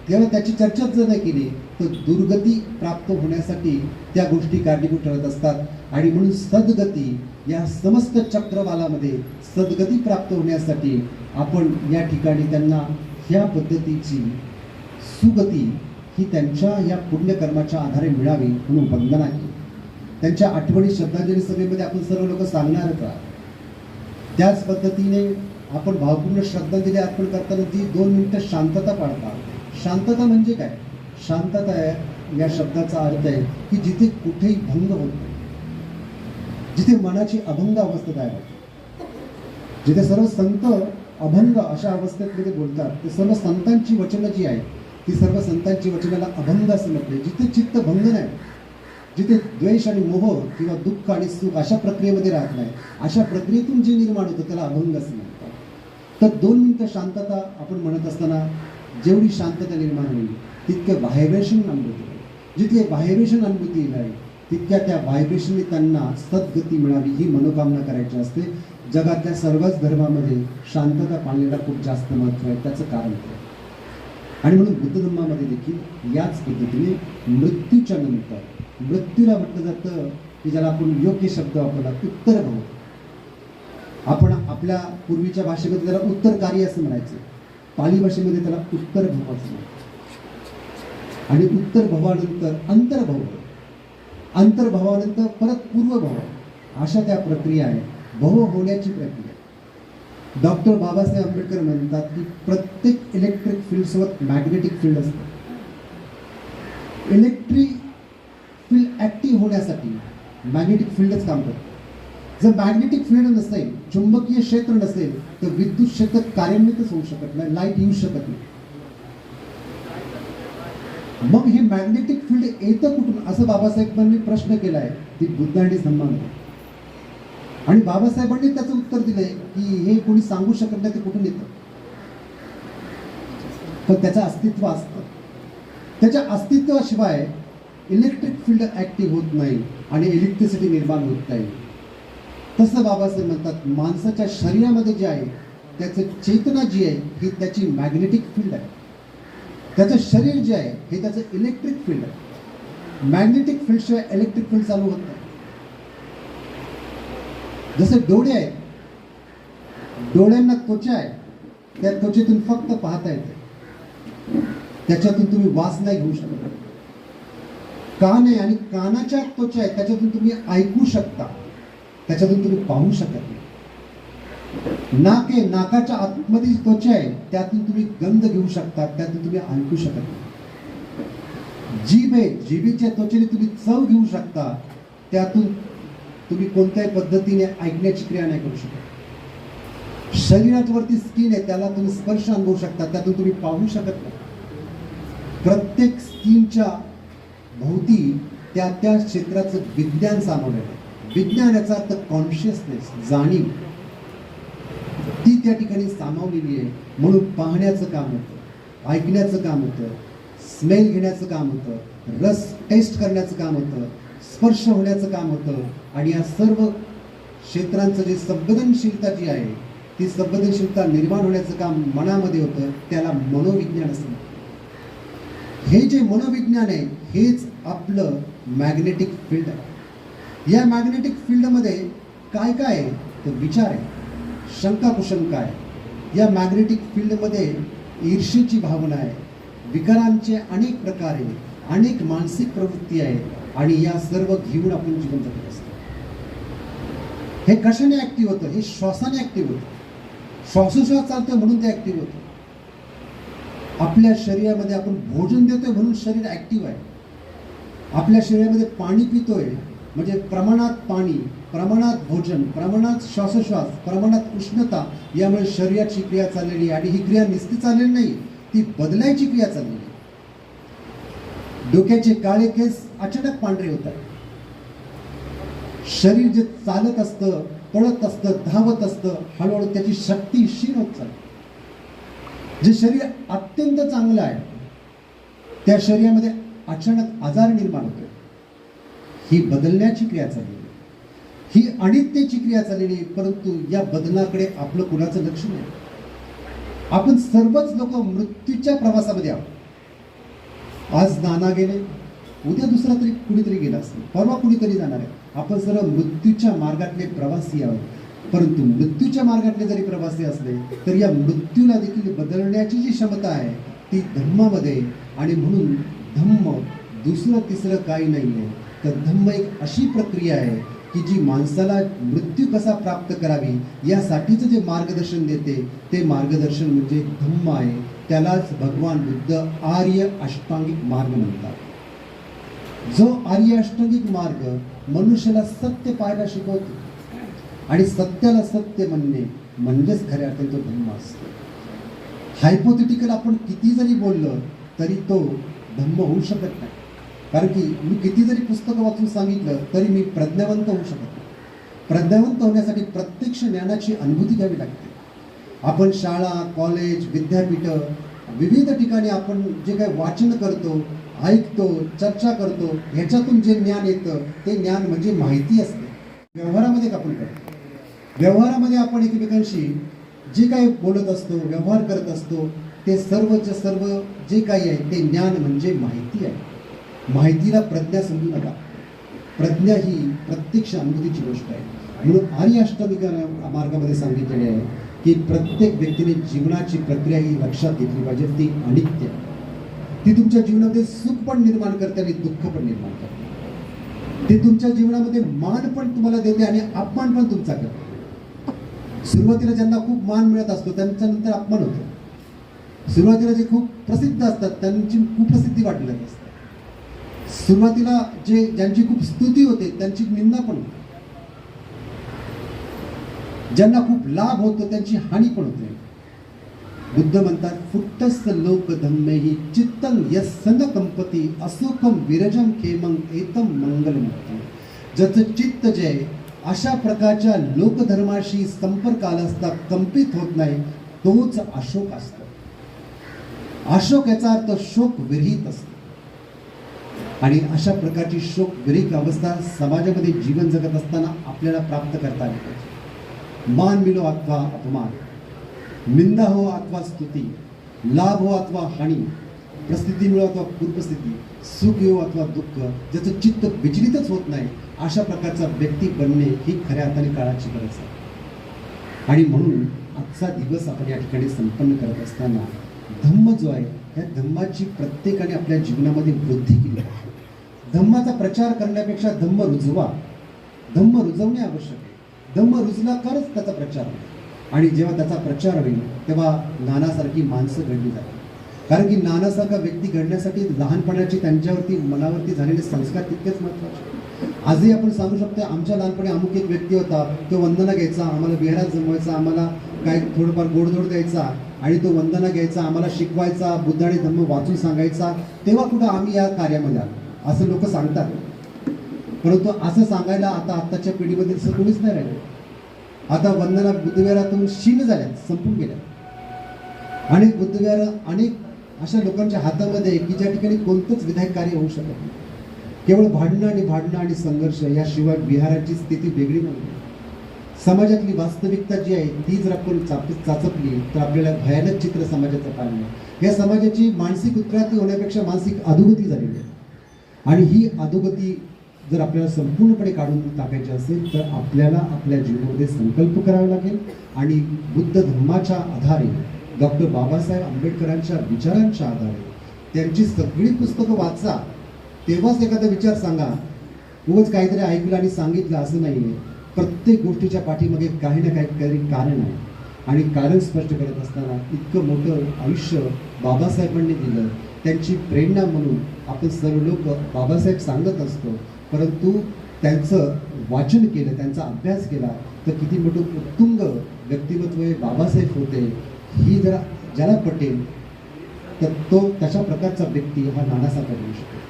तेव्हा त्याची चर्चाच जर नाही केली तर दुर्गती प्राप्त होण्यासाठी त्या गोष्टी कारणीभूत ठरत असतात. आणि म्हणून सद्गती या समस्त चक्रवालामध्ये सद्गती प्राप्त होण्यासाठी आपण या ठिकाणी त्यांना ह्या पद्धतीची सुगती ही त्यांच्या या पुण्यकर्माच्या आधारे मिळावी म्हणून वंदना केली. त्यांच्या आठवणी श्रद्धांजली सभेमध्ये आपण सर्व लोक सांगणारच आहात. त्याच पद्धतीने आपण भावपूर्ण श्रद्धांजली अर्पण करताना जी 2 मिनिटं शांतता पाळतात. शांतता म्हणजे काय? शांतता या शब्दाचा अर्थ आहे की जिथे कुठेही भंग होत नाही, जिथे मनाची अभंग अवस्था तयार होते, जिथे सर्व संत अभंग अशा अवस्थेमध्ये बोलतात, ते सर्व संतांची वचनं जी आहेत ती सर्व संतांची वचनाला अभंग असं म्हटले. जिथे चित्त भंग नाही, जिथे द्वेष आणि मोह किंवा दुःख आणि सुख अशा प्रक्रियेमध्ये राहत नाही, अशा प्रक्रियेतून जे निर्माण होतं त्याला अभंग असं म्हणतात. तर 2 मिनिटं शांतता आपण म्हणत असताना जेवढी शांतता निर्माण होईल तितकं व्हायब्रेशन अनुभूती होईल. जितके व्हायब्रेशन अनुभूती येईल तितक्या त्या व्हायब्रेशनने त्यांना सद्गती मिळावी ही मनोकामना करायची असते. जगातल्या सर्वच धर्मामध्ये शांतता पाळण्याला खूप जास्त महत्त्व आहे. त्याचं कारण आहे. आणि म्हणून बुद्ध धर्मामध्ये देखील याच पद्धतीने मृत्यूच्या नंतर, मृत्यूला म्हटलं जातं की ज्याला आपण योग्य शब्द वापरला उत्तरभाव, आपण आपल्या पूर्वीच्या भाषेमध्ये त्याला उत्तरकारी असं म्हणायचं, पाली भाषेमध्ये त्याला उत्तरभाव असं म्हणायचं. आणि उत्तरभावानंतर अंतर्भाव, अंतर्भावानंतर परत पूर्वभाव, अशा त्या प्रक्रिया आहे, भव होण्याची प्रक्रिया. डॉक्टर बाबासाहेब आंबेडकर म्हणतात की प्रत्येक इलेक्ट्रिक फील्डसोबत मॅग्नेटिक फील्ड असतं. इलेक्ट्रिक फील्ड ऍक्टिव्ह होण्यासाठी मॅग्नेटिक फील्डच काम करतं. जर मॅग्नेटिक फील्ड नसेल, चुंबकीय क्षेत्र नसेल तर विद्युत क्षेत्र कार्यान्वितच होऊ शकत नाही, लाईट येऊ शकत नाही. मग हे मॅग्नेटिक फील्ड येतं कुठून असं बाबासाहेबांनी प्रश्न केलाय ती बुद्ध आणि धम्मामध्ये. आणि बाबासाहेबांनी त्याचं उत्तर दिलंय की हे कोणी सांगू शकत नाही ते कुठून येतं, पण त्याचं अस्तित्व असतं. त्याच्या अस्तित्वाशिवाय इलेक्ट्रिक फील्ड ऍक्टिव्ह होत नाही आणि इलेक्ट्रिसिटी निर्माण होत नाही. तसं बाबासाहेब म्हणतात माणसाच्या शरीरामध्ये जे आहे त्याचं चेतना जी आहे ही त्याची मॅग्नेटिक फील्ड आहे. त्याचं शरीर जे आहे हे त्याचं इलेक्ट्रिक फील्ड आहे. मॅग्नेटिक फील्डशिवाय इलेक्ट्रिक फील्ड चालू होत नाही. जसे डोळे आहेत, डोळ्यांना त्वचा आहे, त्या त्वचेतून फक्त पाहता येते, त्याच्यातून तुम्ही वास नाही घेऊ शकत. कान आहे आणि कानाच्या त्वचा आहे, त्याच्यातून तुम्ही ऐकू शकता, त्याच्यातून तुम्ही पाहू शकत नाही. नाक आहे, नाकाच्या आतमध्ये त्वचा आहे, त्यातून तुम्ही गंध घेऊ शकता, त्यातून तुम्ही ऐकू शकत नाही. जीभ आहे, जिभेच्या त्वचेने तुम्ही चव घेऊ शकता, त्यातून तुम्ही कोणत्याही पद्धतीने ऐकण्याची क्रिया नाही करू शकत. शरीरावरती स्किन आहे, त्याला तुम्ही स्पर्श अनुभवू शकता, त्यातून तुम्ही पाहू शकत नाही. प्रत्येक स्किनच्या भोवती त्या त्या क्षेत्राचं विज्ञान सामावलेलं आहे. विज्ञान याचा अर्थ कॉन्शियसनेस, जाणीव, ती त्या ठिकाणी सामावलेली आहे. म्हणून पाहण्याचं काम होतं, ऐकण्याचं काम होतं, स्मेल घेण्याचं काम होतं, रस टेस्ट करण्याचं काम होतं, स्पर्श होण्याचं काम होतं. आणि या सर्व क्षेत्रांचं जे संवेदनशीलता जी आहे ती संवेदनशीलता निर्माण होण्याचं काम मनामध्ये होतं, त्याला मनोविज्ञान असं म्हणतात. हे जे मनोविज्ञान आहे हेच आपलं मॅग्नेटिक फील्ड आहे. या मॅग्नेटिक फील्डमध्ये काय काय आहे तर विचार आहे, शंका कुशंका आहे. या मॅग्नेटिक फील्डमध्ये ईर्ष्येची भावना आहे, विकारांचे अनेक प्रकार आहे, अनेक मानसिक प्रवृत्ती आहे. आणि या सर्व घेऊन आपण जीवन जगत असतो. हे कशाने ऍक्टिव्ह होतं? हे श्वासाने ऍक्टिव्ह होतं. श्वासोश्वास चालतोय म्हणून ते ऍक्टिव्ह होतं. आपल्या शरीरामध्ये आपण भोजन देतोय म्हणून शरीर ऍक्टिव्ह आहे. आपल्या शरीरामध्ये पाणी पितोय म्हणजे प्रमाणात पाणी, प्रमाणात भोजन, प्रमाणात श्वासोश्वास, प्रमाणात उष्णता, यामुळे शरीराची क्रिया चाललेली आहे. आणि ही क्रिया नुसती चाललेली नाही, ती बदलायची क्रिया चाललेली आहे. डोक्याचे काळे केस अचानक पांढरे होत आहेत. शरीर जे चालत असतं, पळत असतं, धावत असतं, हळूहळू त्याची शक्ती क्षीण होत चालते. जे शरीर अत्यंत चांगलं आहे त्या शरीरामध्ये अचानक आजार निर्माण होतो. ही बदलण्याची क्रिया चाललेली, ही अनित्याची क्रिया चाललेली. परंतु या बदलाकडे आपलं कुणाचं लक्ष नाही. आपण सर्वच लोक मृत्यूच्या प्रवासामध्ये आहोत. आज नाना गेले, उद्या दुसरा तरी कुणीतरी गेला असेल, परवा कुणीतरी जाणार आहे. आपण सर्व मृत्यूच्या मार्गातले प्रवासी आहोत. परंतु मृत्यूच्या मार्गातले जरी प्रवासी असले तर या मृत्यूला देखील बदलण्याची जी क्षमता आहे ती धम्मामध्ये. आणि म्हणून धम्म दुसरं तिसरं काही नाही आहे, तर धम्म एक अशी प्रक्रिया आहे की जी माणसाला मृत्यू कसा प्राप्त करावी यासाठीचं जे मार्गदर्शन देते ते मार्गदर्शन म्हणजे धम्म आहे. त्यालाच भगवान बुद्ध आर्य अष्टांगिक मार्ग म्हणतात. जो आर्य अष्टांगिक मार्ग मनुष्याला सत्य पाहायला शिकवतो आणि सत्याला सत्य म्हणणे म्हणजेच खऱ्या अर्थाने तो धम्म असतो. हायपोथेटिकल आपण किती जरी बोललं तरी तो धम्म होऊ शकत नाही. कारण की मी किती जरी पुस्तकं वाचून सांगितलं तरी मी प्रज्ञावंत होऊ शकत नाही. प्रज्ञावंत होण्यासाठी प्रत्यक्ष ज्ञानाची अनुभूती घ्यावी लागते. आपण शाळा, कॉलेज, विद्यापीठं, विविध ठिकाणी आपण जे काही वाचन करतो, ऐकतो, चर्चा करतो, ह्याच्यातून जे ज्ञान येतं ते ज्ञान म्हणजे माहिती असते. व्यवहारामध्ये आपण करतो, व्यवहारामध्ये आपण एकमेकांशी जे काही बोलत असतो, व्यवहार करत असतो, ते सर्वच्या सर्व जे काही आहे ते ज्ञान म्हणजे माहिती आहे. माहितीला प्रज्ञा समजू नका. प्रज्ञा ही प्रत्यक्ष अनुभूतीची गोष्ट आहे. म्हणून आर्य अष्टांगिक मार्गामध्ये सांगितलेले आहे की प्रत्येक व्यक्तीने जीवनाची प्रक्रिया ही लक्षात घेतली पाहिजे. ती अनित्य, ती तुमच्या जीवनामध्ये सुख पण निर्माण करते आणि दुःख पण निर्माण करते. ते तुमच्या जीवनामध्ये मान पण तुम्हाला देते आणि अपमान पण तुमचा करते. सुरुवातीला ज्यांना खूप मान मिळत असतो त्यांच्या नंतर अपमान होतो. सुरुवातीला जे खूप प्रसिद्ध असतात त्यांची खूप प्रसिद्धी वाटली जात असते. सुरुवातीला ज्यांची खूप स्तुती होते त्यांची निंदा पण होते. ज्यांना खूप लाभ होतो त्यांची हानी पण होते. बुद्ध म्हणतात फुट्टस्त लोक धम्मेही चित्तं यस्सन कंपती असोकम विरजम खेमं एतम मंगलमुक्ती. ज्याचं चित्त जे अशा प्रकारच्या लोकधर्माशी संपर्क आला असता कंपित होत नाही तोच अशोक असतो. अशोक याचा अर्थ शोक विरहित असतो. आणि अशा प्रकारची शोक विरहित अवस्था समाजामध्ये जीवन जगत असताना आपल्याला प्राप्त करता आली पाहिजे. मान मिलो अथवा अपमान, निंदा हो अथवा स्तुती, लाभ हो अथवा हानी, प्रस्थिती मिळो अथवा पूर्वस्थिती, सुख येऊ अथवा दुःख, ज्याचं चित्त विचलितच होत नाही अशा प्रकारचा व्यक्ती बनणे ही खऱ्या अर्थाने काळाची गरज आहे. आणि म्हणून आजचा दिवस आपण या ठिकाणी संपन्न करत असताना धम्म जो आहे या धम्माची प्रत्येकाने आपल्या जीवनामध्ये वृद्धी केली आहे. धम्माचा प्रचार करण्यापेक्षा धम्म रुजवा. धम्म रुजवणे आवश्यक आहे. धम्म रुजला तरच त्याचा प्रचार होईल. आणि जेव्हा त्याचा प्रचार होईल तेव्हा नानासारखी माणसं घडली जातात. कारण की नानासारखा व्यक्ती घडण्यासाठी लहानपणाची त्यांच्यावरती मनावरती झालेले संस्कार तितकेच महत्त्वाचे. आजही आपण सांगू शकतो आमच्या लहानपणी अमुक एक व्यक्ती होता, तो वंदना घ्यायचा, आम्हाला विहारात जमवायचा, आम्हाला काय थोडंफार गोडधोड द्यायचा आणि तो वंदना घ्यायचा, आम्हाला शिकवायचा, बुद्ध आणि धम्म वाचून सांगायचा. तेव्हा कुठं आम्ही या कार्यामध्ये आलो असं लोक सांगतात. परंतु असं सांगायला आताच्या पिढीमध्ये असं कोणीच नाही राहिलं. आता वंदना बुद्धविहारातून क्षीण झाल्या, संपून गेल्या. अनेक बुद्धविहार अनेक अशा लोकांच्या हातामध्ये की ज्या ठिकाणी कोणतंच विधायक कार्य होऊ शकत नाही. केवळ भांडणं आणि संघर्ष याशिवाय विहाराची स्थिती वेगळी नाही. समाजातली वास्तविकता जी आहे ती जर आपण चाचपली तर आपल्याला भयानक चित्र समाजाचं पाहिलं. या समाजाची मानसिक उत्क्रांती होण्यापेक्षा मानसिक अधोगती झालेली आहे. आणि ही अधोगती जर आपल्याला संपूर्णपणे काढून टाकायची असेल तर आपल्याला आपल्या जीवनामध्ये संकल्प करावा लागेल. आणि बुद्ध धम्माच्या आधारे, डॉक्टर बाबासाहेब आंबेडकरांच्या विचारांच्या आधारे त्यांची सगळी पुस्तकं वाचा. तेव्हाच एखादा विचार सांगा. उगाच काहीतरी ऐकलं आणि सांगितलं असं नाही आहे. प्रत्येक गोष्टीच्या पाठीमागे काही ना काहीतरी कारण आहे आणि कारण स्पष्ट करत असताना इतकं मोठं आयुष्य बाबासाहेबांनी दिलं, त्यांची प्रेरणा म्हणून आपण सर्व लोक बाबासाहेब सांगत असतो, परंतु त्यांचं वाचन केलं, त्यांचा अभ्यास केला तर किती मोठं उत्तुंग व्यक्तिमत्व हे बाबासाहेब होते ही जरा ज्याला पटेल तर तो तशा प्रकारचा व्यक्ती हा नानासाहेब होऊ शकतो.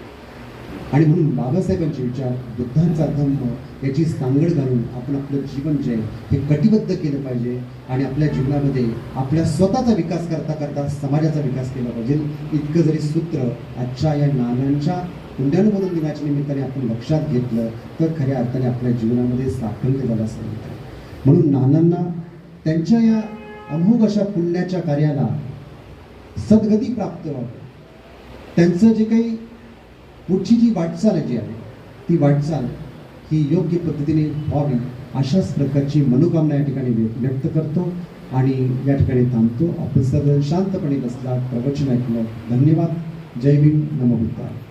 आणि म्हणून बाबासाहेबांचे विचार, बुद्धांचा धम्म याची सांगड घालून आपण आपलं जीवन जे हे कटिबद्ध केलं पाहिजे आणि आपल्या जीवनामध्ये आपल्या स्वतःचा विकास करता करता समाजाचा विकास केला पाहिजे. इतकं जरी सूत्र आजच्या या नानांच्या पुण्यानुमोदन दिनाच्या निमित्ताने आपण लक्षात घेतलं तर खऱ्या अर्थाने आपल्या जीवनामध्ये सार्थक झालं असं म्हणतात. म्हणून नानांना त्यांच्या या अमोघ अशा पुण्याच्या कार्याला सद्गती प्राप्त व्हावं, त्यांचं जे काही पुढची जी वाटचाल जी आहे ती वाटचाल ही योग्य पद्धतीने व्हावी अशाच प्रकारची मनोकामना या ठिकाणी व्यक्त करतो आणि या ठिकाणी थांबतो. आपण सर्व शांतपणे बसला, प्रवचन ऐकलं. धन्यवाद. जय भीम. नमो बुद्धाय.